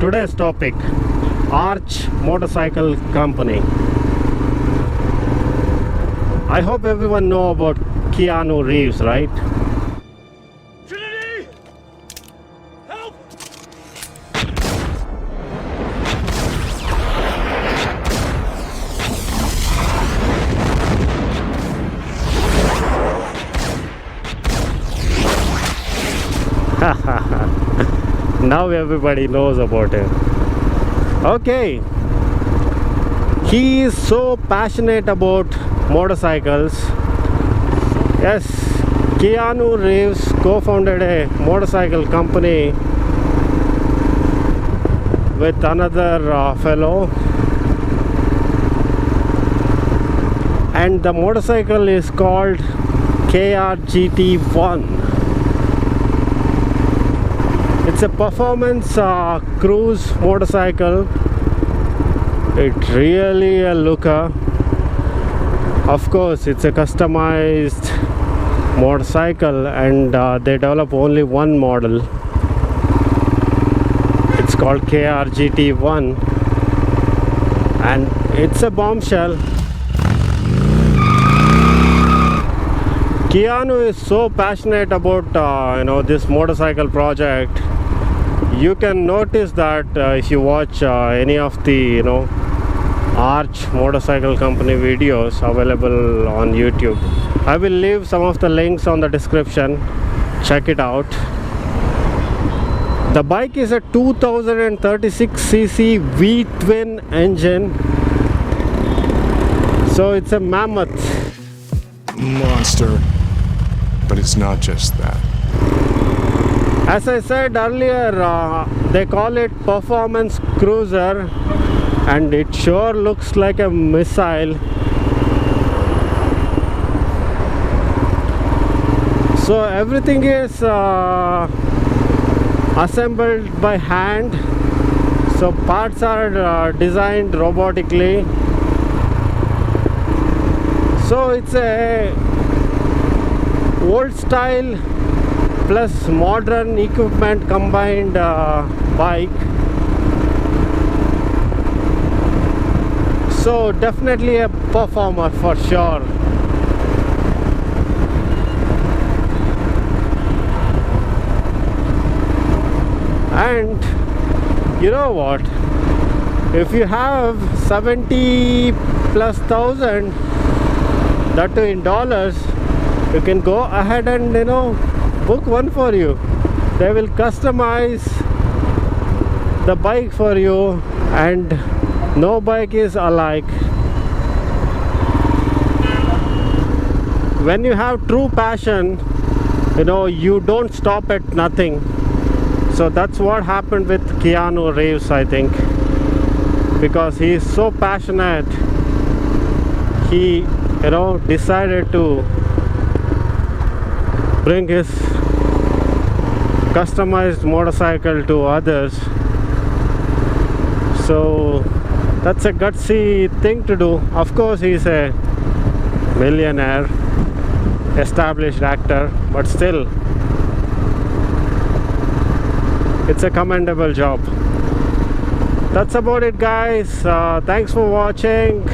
today's topic, Arch Motorcycle Company. I hope everyone know about Keanu Reeves, right? Trinity! Help! Now everybody knows about him. Okay, he is so passionate about motorcycles. Yes, Keanu Reeves co-founded a motorcycle company with another fellow, and the motorcycle is called KRGT-1. It's a performance cruise motorcycle. It's really a looker. Of course, it's a customized motorcycle, and they develop only one model. It's called KRGT-1, and it's a bombshell. Keanu is so passionate about this motorcycle project. You can notice that if you watch any of the Arch Motorcycle Company videos available on YouTube. I will leave some of the links on the description. Check it out. The bike is a 2036cc V-twin engine, so it's a mammoth monster. But it's not just that. As I said earlier, they call it performance cruiser, and it sure looks like a missile. So everything is assembled by hand, so parts are designed robotically. So it's a old style plus modern equipment combined bike. So definitely a performer for sure. And you know what, if you have 70 plus thousand, that too in dollars, you can go ahead and book one for you. They will customize the bike for you, and no bike is alike. When you have true passion, you don't stop at nothing. So that's what happened with Keanu Reeves, I think, because he is so passionate. He decided to bring his customized motorcycle to others. So that's a gutsy thing to do. Of course, he's a millionaire, established actor, but still, it's a commendable job. That's about it, guys. Thanks for watching.